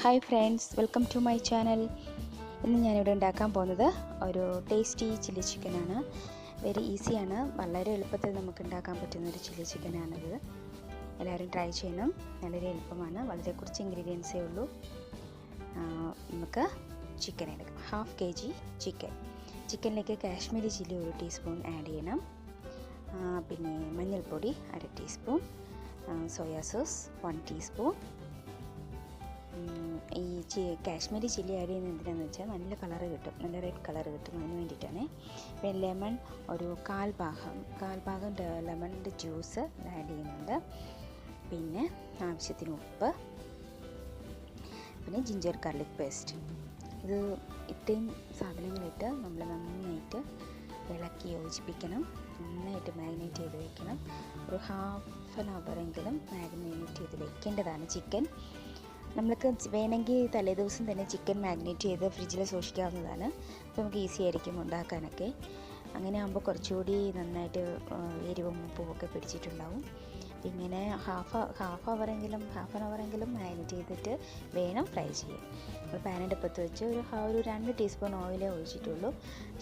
Hi friends, welcome to my channel. ഇന്ന് ഞാനിവിടെ ഉണ്ടാക്കാൻ പോകുന്നത് ഒരു ടേസ്റ്റി ചില്ലി ചിക്കനാണ്. വെരി ഈസിയാണ്, വളരെ എളുപ്പത്തിൽ നമുക്ക് ഉണ്ടാക്കാൻ പറ്റുന്നൊരു ചില്ലി ചിക്കനാണിത്. എല്ലാവരും ട്രൈ ചെയ്യണം. വളരെ എളുപ്പമാണ്, വളരെ കുറച്ച് ഇൻഗ്രീഡിയൻസേ ഉള്ളൂ. നമുക്ക് ചിക്കൻ എടുക്കാം. 1/2 kg ചിക്കൻ. ചിക്കനിലേക്ക് കാശ്മീരി ചില്ലി 1 ടീസ്പൂൺ ആഡ് ചെയ്യണം. പിന്നെ മഞ്ഞൾപ്പൊടി 1/2 ടീസ്പൂൺ, സോയാ സോസ് 1 ടീസ്പൂൺ. ഈ കാശ്മീരി ചില്ലി ആഡ് ചെയ്യുന്നത് എന്തിനാണെന്ന് വെച്ചാൽ നല്ല കളറ് കിട്ടും, നല്ല റെഡ് കളറ് കിട്ടും, അതിന് വേണ്ടിയിട്ടാണ്. പിന്നെ ലെമൺ ഒരു കാൽ ഭാഗം ലെമണിൻ്റെ ജ്യൂസ് ആഡ് ചെയ്യുന്നുണ്ട്. പിന്നെ ആവശ്യത്തിന് ഉപ്പ്, പിന്നെ ജിഞ്ചർ ഗാർലിക് പേസ്റ്റ്. ഇത് ഇത്രയും സാധനങ്ങളിട്ട് നമ്മൾ നന്നായിട്ട് ഇളക്കി യോജിപ്പിക്കണം. നന്നായിട്ട് മാരിനേറ്റ് ചെയ്ത് വെക്കണം. ഒരു 1/2 hour മാരിനേറ്റ് ചെയ്ത് വെക്കേണ്ടതാണ് ചിക്കൻ. നമ്മൾക്ക് വേണമെങ്കിൽ തലേദിവസം തന്നെ ചിക്കൻ മാരിനേറ്റ് ചെയ്ത് ഫ്രിഡ്ജിൽ സൂക്ഷിക്കാവുന്നതാണ്. അപ്പോൾ നമുക്ക് ഈസി ആയിരിക്കും ഉണ്ടാക്കാനൊക്കെ. അങ്ങനെ ആകുമ്പോൾ കുറച്ചുകൂടി നന്നായിട്ട് എരിവും ഉപ്പും ഒക്കെ പിടിച്ചിട്ടുണ്ടാവും. ഇങ്ങനെ ഹാഫ് ആൻ അവറെങ്കിലും മാരിനേറ്റ് ചെയ്തിട്ട് വേണം ഫ്രൈ ചെയ്യാൻ. നമ്മൾ പാനടുപ്പത്ത് വെച്ച് ഒരു 2 ടീസ്പൂൺ ഓയിലേ ഒഴിച്ചിട്ടുള്ളൂ.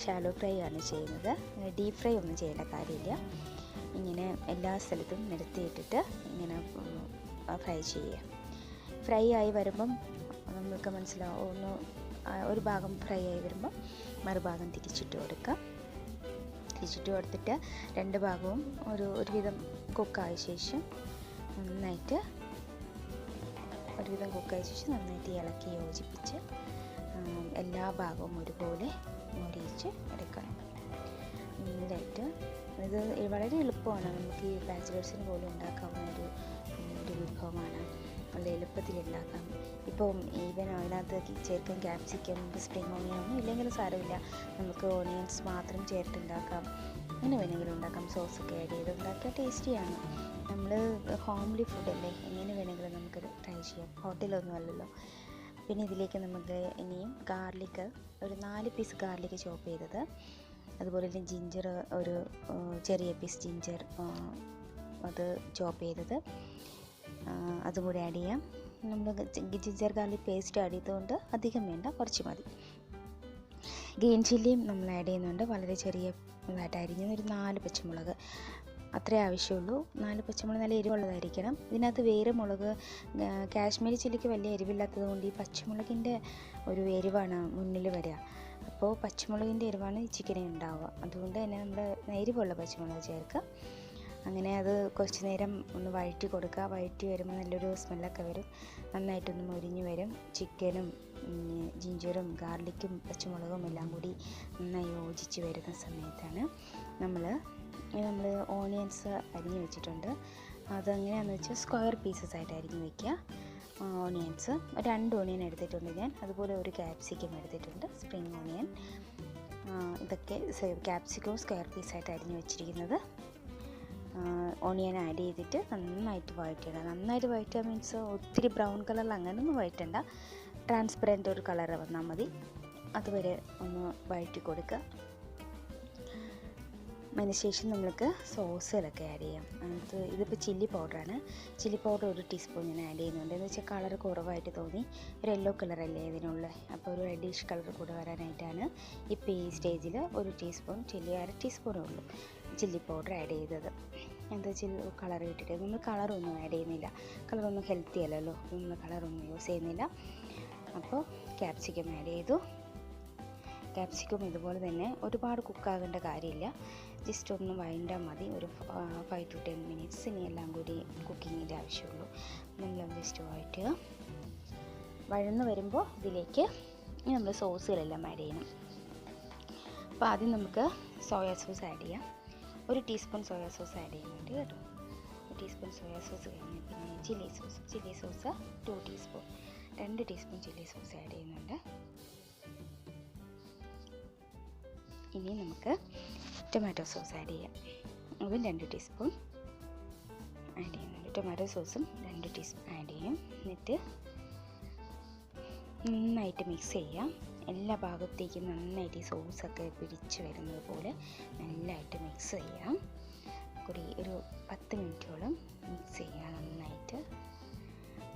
ഷാലോ ഫ്രൈ ആണ് ചെയ്യുന്നത്, ഡീപ്പ് ഫ്രൈ ഒന്നും ചെയ്യേണ്ട കാര്യമില്ല. ഇങ്ങനെ എല്ലാ സ്ഥലത്തും നിരത്തിയിട്ടിട്ട് ഇങ്ങനെ ഫ്രൈ ചെയ്യുക. ഫ്രൈ ആയി വരുമ്പം നമുക്ക് മനസ്സിലാവും, ഒരു ഭാഗം ഫ്രൈ ആയി വരുമ്പം മറുഭാഗം തിരിച്ചിട്ട് കൊടുക്കാം. തിരിച്ചിട്ട് കൊടുത്തിട്ട് 2 ഭാഗവും ഒരുവിധം കുക്കായ ശേഷം നന്നായിട്ട് ഇളക്കി യോജിപ്പിച്ച് എല്ലാ ഭാഗവും ഒരുപോലെ മൊരിയിച്ച് എടുക്കണം. എന്നിട്ട് ഇത് വളരെ എളുപ്പമാണ്. നമുക്ക് ഈ ബാച്ചിലേഴ്സിന് പോലും ഉണ്ടാക്കാവുന്ന ഒരു വിഭവമാണ്. വളരെ എളുപ്പത്തിൽ ഉണ്ടാക്കാം. ഇപ്പം ഈവൻ അതിനകത്ത് ചേർക്കാൻ ക്യാപ്സിക്കം, സ്പ്രിംഗ് ഓണിയൻ ഒന്നും ഇല്ലെങ്കിലും സാരമില്ല. നമുക്ക് ഓണിയൻസ് മാത്രം ചേർത്തുണ്ടാക്കാം. അങ്ങനെ വേണമെങ്കിലും ഉണ്ടാക്കാം. സോസൊക്കെ ആഡ് ചെയ്ത് ഉണ്ടാക്കിയാൽ ടേസ്റ്റിയാണ്. നമ്മൾ ഹോംലി ഫുഡല്ലേ, എങ്ങനെ വേണമെങ്കിലും നമുക്കത് ട്രൈ ചെയ്യാം. ഹോട്ടലൊന്നും അല്ലല്ലോ. പിന്നെ ഇതിലേക്ക് നമുക്ക് ഇനിയും ഗാർലിക്ക് ഒരു 4 പീസ് ഗാർലിക്ക് ചോപ്പ് ചെയ്തത്, അതുപോലെ തന്നെ ജിഞ്ചർ ഒരു ചെറിയ പീസ് ജിഞ്ചർ അത് ചോപ്പ് ചെയ്തത്, അതും കൂടി ആഡ് ചെയ്യാം. നമ്മൾ ജിഞ്ചർ ഗാർലിക് പേസ്റ്റ് ആഡ് ചെയ്തുകൊണ്ട് അധികം വേണ്ട, കുറച്ച് മതി. ഗ്രീൻ ചില്ലിയും നമ്മൾ ആഡ് ചെയ്യുന്നുണ്ട്. വളരെ ചെറിയതായിട്ട് അരിഞ്ഞത് ഒരു 4 പച്ചമുളക് അത്രേ ആവശ്യമുള്ളൂ. 4 പച്ചമുളക് നല്ല എരിവുള്ളതായിരിക്കണം. ഇതിനകത്ത് വേറെ മുളക്, കാശ്മീരി ചില്ലിക്ക് വലിയ എരിവില്ലാത്തത് കൊണ്ട് ഈ പച്ചമുളകിൻ്റെ ഒരു എരിവാണ് മുന്നിൽ വരിക. അപ്പോൾ പച്ചമുളകിൻ്റെ എരിവാണ് ഈ ചിക്കനിൽ ഉണ്ടാവുക. അതുകൊണ്ട് തന്നെ നമ്മൾ എരിവുള്ള പച്ചമുളക് ചേർക്കുക. അങ്ങനെ അത് കുറച്ച് നേരം ഒന്ന് വഴറ്റി കൊടുക്കുക. വഴറ്റി വരുമ്പോൾ നല്ലൊരു സ്മെല്ലൊക്കെ വരും, നന്നായിട്ടൊന്ന് മൊരിഞ്ഞ് വരും. ചിക്കനും ജിഞ്ചറും ഗാർലിക്കും പച്ചമുളകും എല്ലാം കൂടി നന്നായി യോജിച്ച് വരുന്ന സമയത്താണ് നമ്മൾ ഓണിയൻസ് അരിഞ്ഞ് വെച്ചിട്ടുണ്ട്. അതെങ്ങനെയാണെന്ന് വെച്ചാൽ സ്ക്വയർ പീസസ് ആയിട്ട് അരിഞ്ഞ് വയ്ക്കുക. ഓണിയൻസ് 2 ഓണിയൻ എടുത്തിട്ടുണ്ട് ഞാൻ, അതുപോലെ ഒരു ക്യാപ്സിക്കം എടുത്തിട്ടുണ്ട്, സ്പ്രിംഗ് ഓണിയൻ. ഇതൊക്കെ ക്യാപ്സിക്കവും സ്ക്വയർ പീസായിട്ട് അരിഞ്ഞ് വെച്ചിരിക്കുന്നത്. ഓണിയൻ ആഡ് ചെയ്തിട്ട് നന്നായിട്ട് വഴറ്റിയിടുക. നന്നായിട്ട് വഴറ്റുക മീൻസ് ഒത്തിരി ബ്രൗൺ കളറിൽ അങ്ങനെയൊന്നും വഴറ്റണ്ട, ട്രാൻസ്പെറൻറ്റ് ഒരു കളർ വന്നാൽ മതി. അതുവരെ ഒന്ന് വഴറ്റി കൊടുക്കുക. അതിനുശേഷം നമ്മൾക്ക് സോസുകളൊക്കെ ആഡ് ചെയ്യാം. ഇതിപ്പോൾ ചില്ലി പൗഡറാണ്. ചില്ലി പൗഡർ 1 ടീസ്പൂൺ ഞാൻ ആഡ് ചെയ്യുന്നുണ്ട്. എന്ന് വെച്ചാൽ കളർ കുറവായിട്ട് തോന്നി, ഒരു യെല്ലോ കളറല്ലേ ഇതിനുള്ള, അപ്പോൾ ഒരു റെഡിഷ് കളർ കൂടെ വരാനായിട്ടാണ് ഇപ്പോൾ ഈ സ്റ്റേജിൽ 1 ടീസ്പൂൺ ചില്ലി, 1/2 ടീസ്പൂണേ ഉള്ളൂ ചില്ലി പൗഡർ ആഡ് ചെയ്തത്. എന്താ വെച്ചാൽ കളർ കിട്ടിയിട്ട് നമ്മൾ കളറൊന്നും ആഡ് ചെയ്യുന്നില്ല. കളറൊന്നും ഹെൽത്തി അല്ലല്ലോ, നമ്മൾ കളറൊന്നും യൂസ് ചെയ്യുന്നില്ല. അപ്പോൾ ക്യാപ്സിക്കം ആഡ് ചെയ്തു. ക്യാപ്സിക്കം ഇതുപോലെ തന്നെ ഒരുപാട് കുക്കാകേണ്ട കാര്യമില്ല, ജസ്റ്റ് ഒന്ന് വഴണ്ടാൽ മതി. ഒരു 5 to 10 minutes. ഇനി എല്ലാം കൂടി കുക്കിങ്ങിൻ്റെ ആവശ്യമുള്ളൂ. നമ്മൾ ജസ്റ്റ് വഴറ്റുക. വഴന്ന് വരുമ്പോൾ ഇതിലേക്ക് നമ്മൾ സോസുകളെല്ലാം ആഡ് ചെയ്യണം. അപ്പോൾ ആദ്യം നമുക്ക് സോയാ സോസ് ആഡ് ചെയ്യാം. 1 ടീസ്പൂൺ സോയാ സോസ് ആഡ് ചെയ്യുന്നുണ്ട് കേട്ടോ. 1 ടീസ്പൂൺ സോയാ സോസ് കഴിഞ്ഞ് പിന്നെ chilli sauce 2 teaspoon, 2 teaspoon chilli sauce add ചെയ്യുന്നുണ്ട്. ഇനി നമുക്ക് ടൊമാറ്റോ സോസ് ആഡ് ചെയ്യാം. അതും 2 ടീസ്പൂൺ ആഡ് ചെയ്യുന്നുണ്ട്. ടൊമാറ്റോ സോസും 2 ടീസ്പൂൺ ആഡ് ചെയ്യും. എന്നിട്ട് നന്നായിട്ട് മിക്സ് ചെയ്യാം. എല്ലാ ഭാഗത്തേക്കും നന്നായിട്ട് ഈ സോസൊക്കെ പിടിച്ച് വരുന്നത് പോലെ നല്ലതായിട്ട് മിക്സ് ചെയ്യാം. ഒരു 10 മിനിറ്റോളം മിക്സ് ചെയ്യാം. നന്നായിട്ട്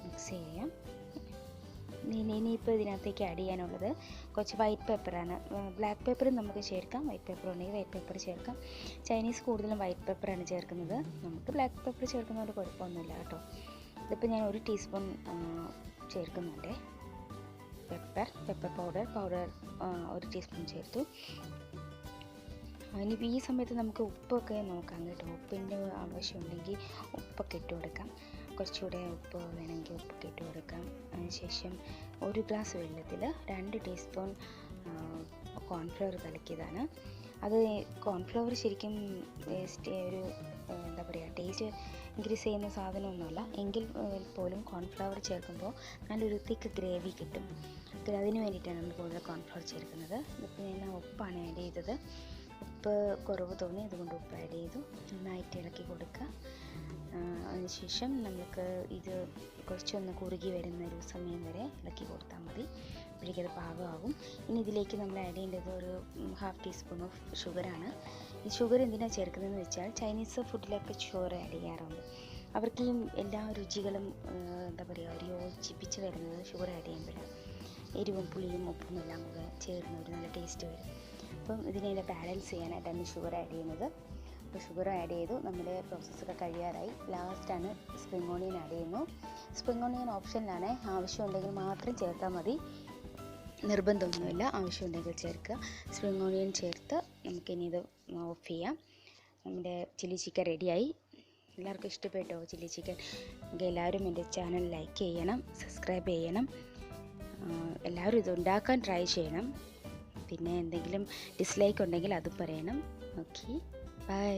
മിക്സ് ചെയ്യാം. പിന്നെ ഇനിയിപ്പോൾ ഇതിനകത്തേക്ക് ആഡ് ചെയ്യാനുള്ളത് കുറച്ച് വൈറ്റ് പെപ്പറാണ്. ബ്ലാക്ക് പെപ്പറും നമുക്ക് ചേർക്കാം, വൈറ്റ് പെപ്പർ ഉണ്ടെങ്കിൽ വൈറ്റ് പെപ്പർ ചേർക്കാം. ചൈനീസ് കൂടുതലും വൈറ്റ് പെപ്പറാണ് ചേർക്കുന്നത്. നമുക്ക് ബ്ലാക്ക് പെപ്പർ ചേർക്കുന്നതുകൊണ്ട് കുഴപ്പമൊന്നുമില്ല കേട്ടോ. ഇതിപ്പോൾ ഞാൻ 1 ടീസ്പൂൺ ചേർക്കുന്നുണ്ട്. പെപ്പർ പൗഡർ 1 ടീസ്പൂൺ ചേർത്തു. ഇനിയിപ്പോൾ ഈ സമയത്ത് നമുക്ക് ഉപ്പൊക്കെ നോക്കാം കേട്ടോ. ഉപ്പിൻ്റെ ആവശ്യമുണ്ടെങ്കിൽ ഉപ്പൊക്കെ ഇട്ട് കൊടുക്കാം. കുറച്ചുകൂടെ ഉപ്പ് വേണമെങ്കിൽ ഉപ്പൊക്കെ ഇട്ട് കൊടുക്കാം. അതിനുശേഷം 1 ഗ്ലാസ് വെള്ളത്തിൽ 2 ടീസ്പൂൺ കോൺഫ്ലവർ കലക്കിയതാണ്. അത് കോൺഫ്ലവർ ശരിക്കും ഒരു എന്താ പറയുക, ടേസ്റ്റ് ഇൻക്രീസ് ചെയ്യുന്ന സാധനമൊന്നുമല്ല. എങ്കിൽ പോലും കോൺഫ്ലവർ ചേർക്കുമ്പോൾ നല്ലൊരു തിക്ക് ഗ്രേവി കിട്ടും. അതിന് വേണ്ടിയിട്ടാണ് നമ്മൾ കൂടുതൽ കോൺഫ്ലവർ ചേർക്കുന്നത്. ഇതിപ്പോൾ ഞാൻ ഉപ്പാണ് ആഡ് ചെയ്തത്. ഉപ്പ് കുറവ് തോന്നി, അതുകൊണ്ട് ഉപ്പ് ആഡ് ചെയ്തു. നന്നായിട്ട് ഇളക്കി കൊടുക്കുക. അതിനുശേഷം നമുക്ക് ഇത് കുറച്ചൊന്ന് കുറുകി വരുന്ന ഒരു സമയം വരെ ഇളക്കി കൊടുത്താൽ മതി. അപ്പോഴേക്കത് പാകമാകും. ഇനി ഇതിലേക്ക് നമ്മൾ ആഡ് ചെയ്യേണ്ടത് ഒരു 1/2 ടീസ്പൂൺ ഓഫ് ഷുഗറാണ്. ഈ ഷുഗർ എന്തിനാണ് ചേർക്കുന്നതെന്ന് വെച്ചാൽ ചൈനീസ് ഫുഡിലൊക്കെ ഷുഗർ ആഡ് ചെയ്യാറുണ്ട്. അവർക്ക് ഈ എല്ലാ രുചികളും എന്താ പറയുക, ഒരു യോജിപ്പിച്ച് വരുന്നത് ഷുഗർ ആഡ് ചെയ്യുമ്പോഴാണ്. എരിവും പുളിയും ഉപ്പും എല്ലാം കൂടെ ചേർന്ന് ഒരു നല്ല ടേസ്റ്റ് വരും. അപ്പം ഇതിനെ ബാലൻസ് ചെയ്യാനായിട്ടാണ് ഷുഗർ ആഡ് ചെയ്യുന്നത്. അപ്പോൾ ഷുഗർ ആഡ് ചെയ്തു. നമ്മുടെ പ്രോസസ്സൊക്കെ കഴിയാറായി. ലാസ്റ്റാണ് സ്പ്രിംഗ് ഓണിയൻ ആഡ് ചെയ്യുന്നു. സ്പ്രിംഗ് ഓണിയൻ ഓപ്ഷനിലാണ്, ആവശ്യമുണ്ടെങ്കിൽ മാത്രം ചേർത്താൽ മതി, നിർബന്ധമൊന്നുമില്ല. ആവശ്യമുണ്ടെങ്കിൽ ചേർക്കുക. സ്പ്രിംഗ് ഓണിയൻ ചേർത്ത് നമുക്കിനി ഇത് ഓഫ് ചെയ്യാം. നമ്മുടെ ചില്ലി ചിക്കൻ റെഡിയായി. എല്ലാവർക്കും ഇഷ്ടപ്പെട്ടോ ചില്ലി ചിക്കൻ? എല്ലാവരും എൻ്റെ ചാനൽ ലൈക്ക് ചെയ്യണം, സബ്സ്ക്രൈബ് ചെയ്യണം. എല്ലാവരും ഇത് ഉണ്ടാക്കാൻ ട്രൈ ചെയ്യണം. പിന്നെ എന്തെങ്കിലും ഡിസ്ലൈക്ക് ഉണ്ടെങ്കിൽ അതും പറയണം. Okay, by.